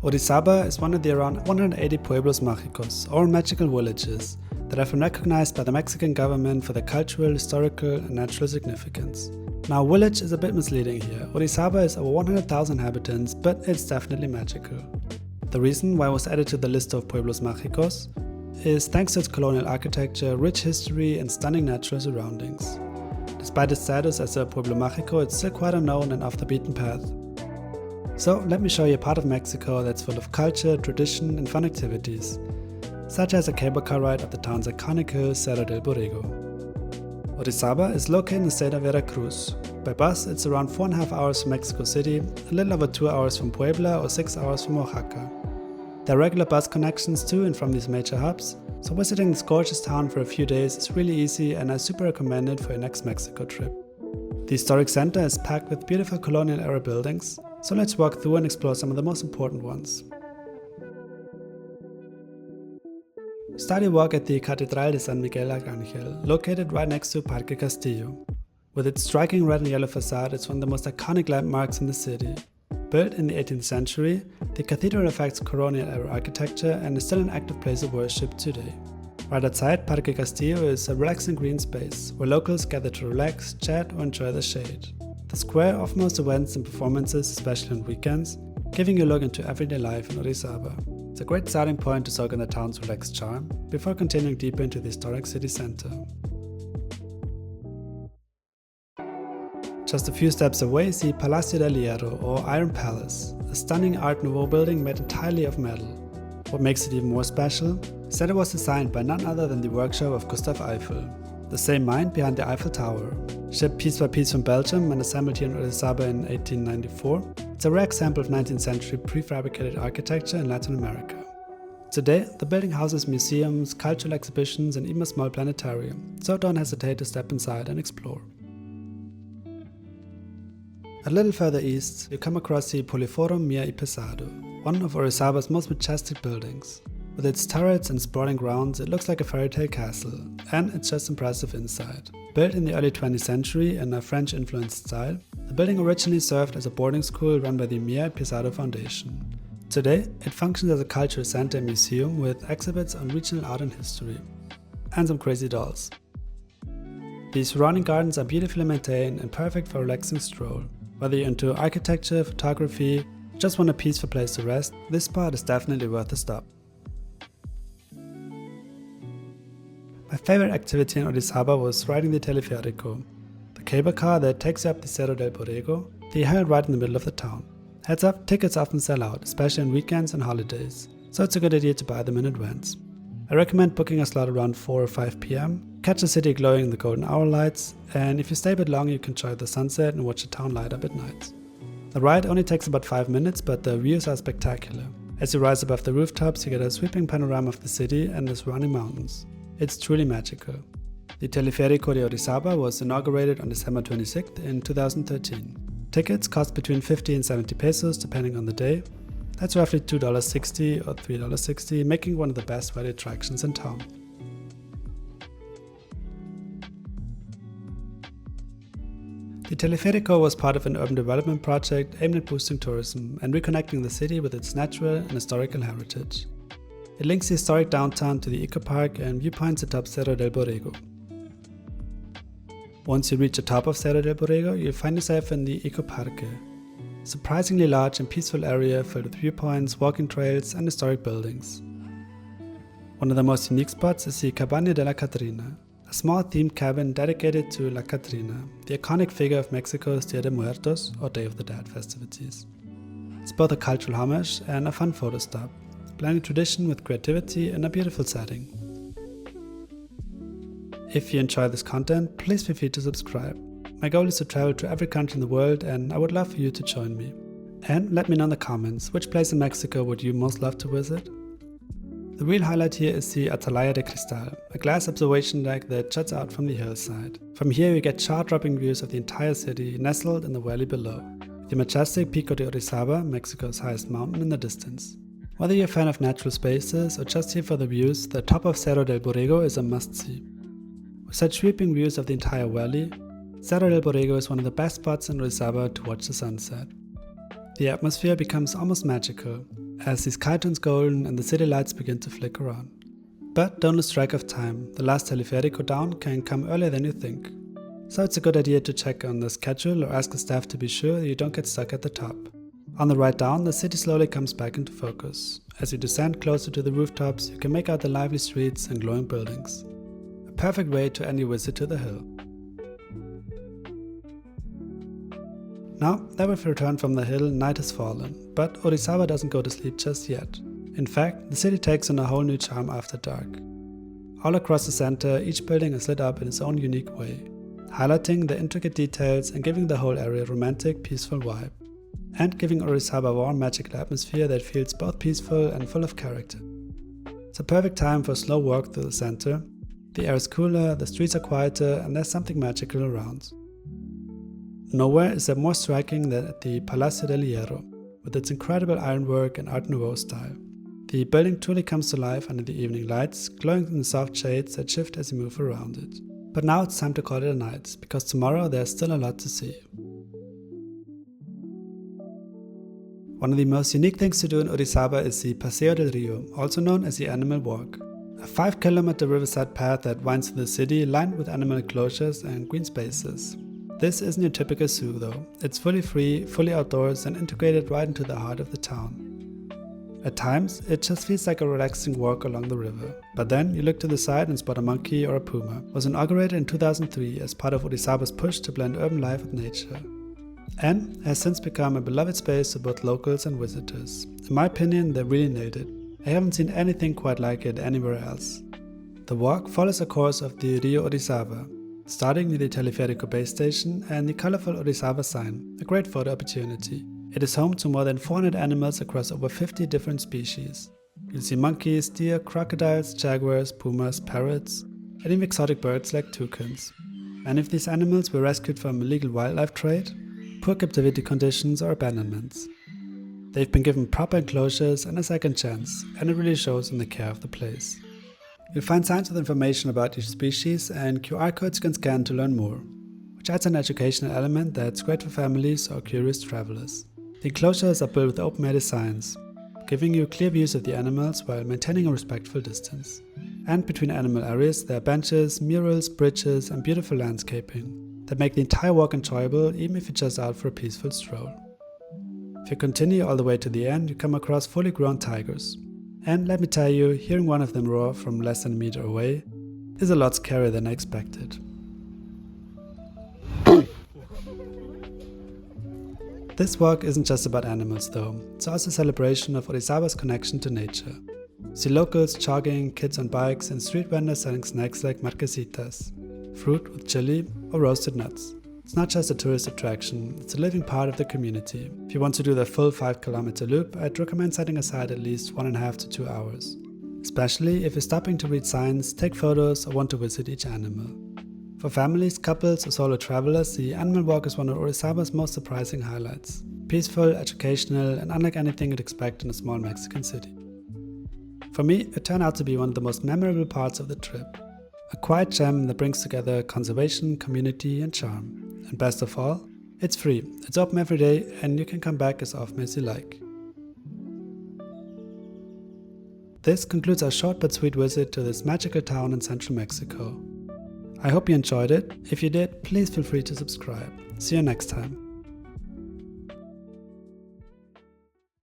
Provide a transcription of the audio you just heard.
Orizaba is one of the around 180 Pueblos Mágicos, or magical villages, that have been recognized by the Mexican government for their cultural, historical, and natural significance. Now, village is a bit misleading here. Orizaba is over 100,000 inhabitants, but it's definitely magical. The reason why it was added to the list of Pueblos Mágicos is thanks to its colonial architecture, rich history, and stunning natural surroundings. Despite its status as a Pueblo Mágico, it's still quite unknown and off the beaten path. So let me show you a part of Mexico that's full of culture, tradition, and fun activities, such as a cable car ride up the town's iconic hill Cierra del Borrego. Orizaba is located in the state of Veracruz. By bus, it's around 4.5 hours from Mexico City, a little over 2 hours from Puebla or 6 hours from Oaxaca. There are regular bus connections to and from these major hubs, so visiting this gorgeous town for a few days is really easy and I super recommend it for your next Mexico trip. The historic center is packed with beautiful colonial era buildings, so let's walk through and explore some of the most important ones. Start your walk at the Catedral de San Miguel Arcángel, located right next to Parque Castillo. With its striking red and yellow facade, it's one of the most iconic landmarks in the city. Built in the 18th century, the cathedral reflects colonial era architecture and is still an active place of worship today. Right outside Parque Castillo is a relaxing green space, where locals gather to relax, chat, or enjoy the shade. The square offers most events and performances, especially on weekends, giving you a look into everyday life in Orizaba. It's a great starting point to soak in the town's relaxed charm, before continuing deeper into the historic city center. Just a few steps away is the Palacio del Hierro, or Iron Palace, a stunning Art Nouveau building made entirely of metal. What makes it even more special is that it was designed by none other than the workshop of Gustav Eiffel, the same mind behind the Eiffel Tower. Shipped piece by piece from Belgium and assembled here in Orizaba in 1894, it's a rare example of 19th century prefabricated architecture in Latin America. Today, the building houses museums, cultural exhibitions, and even a small planetarium, so don't hesitate to step inside and explore. A little further east, you come across the Poliforum, Mier and Pesado, one of Orizaba's most majestic buildings. With its turrets and sprawling grounds, it looks like a fairy tale castle, and it's just impressive inside. Built in the early 20th century in a French-influenced style, the building originally served as a boarding school run by the Mier and Pesado Foundation. Today, it functions as a cultural center and museum with exhibits on regional art and history, and some crazy dolls. The surrounding gardens are beautifully maintained and perfect for a relaxing stroll. Whether you're into architecture, photography, or just want a peaceful place to rest, this spot is definitely worth a stop. My favorite activity in Orizaba was riding the Teleferico, the cable car that takes you up the Cerro del Borrego, the hill right in the middle of the town. Heads up, tickets often sell out, especially on weekends and holidays, so it's a good idea to buy them in advance. I recommend booking a slot around 4 or 5 p.m, catch the city glowing in the golden hour lights, and if you stay a bit longer you can enjoy the sunset and watch the town light up at night. The ride only takes about 5 minutes, but the views are spectacular. As you rise above the rooftops, you get a sweeping panorama of the city and the surrounding mountains. It's truly magical. The Teleferico de Orizaba was inaugurated on December 26th in 2013. Tickets cost between 50 and 70 pesos depending on the day. That's roughly $2.60 or $3.60, making one of the best value attractions in town. The Teleferico was part of an urban development project aimed at boosting tourism and reconnecting the city with its natural and historical heritage. It links the historic downtown to the Ecoparque and viewpoints atop Cerro del Borrego. Once you reach the top of Cerro del Borrego, you'll find yourself in the Ecoparque, a surprisingly large and peaceful area filled with viewpoints, walking trails, and historic buildings. One of the most unique spots is the Cabana de la Catrina, a small themed cabin dedicated to La Catrina, the iconic figure of Mexico's Dia de Muertos, or Day of the Dead festivities. It's both a cultural homage and a fun photo stop, blending tradition with creativity in a beautiful setting. If you enjoy this content, please feel free to subscribe. My goal is to travel to every country in the world and I would love for you to join me. And let me know in the comments, which place in Mexico would you most love to visit? The real highlight here is the Atalaya de Cristal, a glass observation deck that juts out from the hillside. From here you get jaw-dropping views of the entire city nestled in the valley below, the majestic Pico de Orizaba, Mexico's highest mountain, in the distance. Whether you're a fan of natural spaces or just here for the views, the top of Cerro del Borrego is a must-see. With such sweeping views of the entire valley, Cerro del Borrego is one of the best spots in Orizaba to watch the sunset. The atmosphere becomes almost magical, as the sky turns golden and the city lights begin to flicker on. But don't lose track of time, the last Teleferico down can come earlier than you think. So it's a good idea to check on the schedule or ask the staff to be sure you don't get stuck at the top. On the ride down, the city slowly comes back into focus. As you descend closer to the rooftops, you can make out the lively streets and glowing buildings. A perfect way to end your visit to the hill. Now that we've returned from the hill, night has fallen, but Orizaba doesn't go to sleep just yet. In fact, the city takes on a whole new charm after dark. All across the center, each building is lit up in its own unique way, highlighting the intricate details and giving the whole area a romantic, peaceful vibe, and giving Orizaba a warm, magical atmosphere that feels both peaceful and full of character. It's a perfect time for a slow walk through the center. The air is cooler, the streets are quieter, and there's something magical around. Nowhere is that more striking than at the Palacio del Hierro, with its incredible ironwork and Art Nouveau style. The building truly comes to life under the evening lights, glowing in the soft shades that shift as you move around it. But now it's time to call it a night, because tomorrow there's still a lot to see. One of the most unique things to do in Orizaba is the Paseo del Rio, also known as the Animal Walk. A 5-kilometer riverside path that winds through the city, lined with animal enclosures and green spaces. This isn't your typical zoo though. It's fully free, fully outdoors, and integrated right into the heart of the town. At times, it just feels like a relaxing walk along the river. But then you look to the side and spot a monkey or a puma. It was inaugurated in 2003 as part of Orizaba's push to blend urban life with nature, and has since become a beloved space for both locals and visitors. In my opinion, they really nailed it. I haven't seen anything quite like it anywhere else. The walk follows a course of the Rio Orizaba, starting near the Teleferico base station and the colorful Orizaba sign, a great photo opportunity. It is home to more than 400 animals across over 50 different species. You'll see monkeys, deer, crocodiles, jaguars, pumas, parrots, and even exotic birds like toucans. Many of these animals were rescued from illegal wildlife trade, poor captivity conditions, or abandonments. They've been given proper enclosures and a second chance, and it really shows in the care of the place. You'll find signs with information about each species and QR codes you can scan to learn more, which adds an educational element that's great for families or curious travelers. The enclosures are built with open-air designs, giving you clear views of the animals while maintaining a respectful distance. And between animal areas there are benches, murals, bridges, and beautiful landscaping that make the entire walk enjoyable even if you're just out for a peaceful stroll. If you continue all the way to the end, you come across fully grown tigers. And let me tell you, hearing one of them roar from less than a meter away is a lot scarier than I expected. This walk isn't just about animals though, it's also a celebration of Orizaba's connection to nature. See locals jogging, kids on bikes, and street vendors selling snacks like marquesitas, fruit with chili or roasted nuts. It's not just a tourist attraction, it's a living part of the community. If you want to do the full 5-kilometer loop, I'd recommend setting aside at least 1.5 to 2 hours. Especially if you're stopping to read signs, take photos, or want to visit each animal. For families, couples, or solo travelers, the Animal Walk is one of Orizaba's most surprising highlights. Peaceful, educational, and unlike anything you'd expect in a small Mexican city. For me, it turned out to be one of the most memorable parts of the trip. A quiet gem that brings together conservation, community, and charm. And best of all, it's free, it's open every day, and you can come back as often as you like. This concludes our short but sweet visit to this magical town in central Mexico. I hope you enjoyed it. If you did, please feel free to subscribe. See you next time.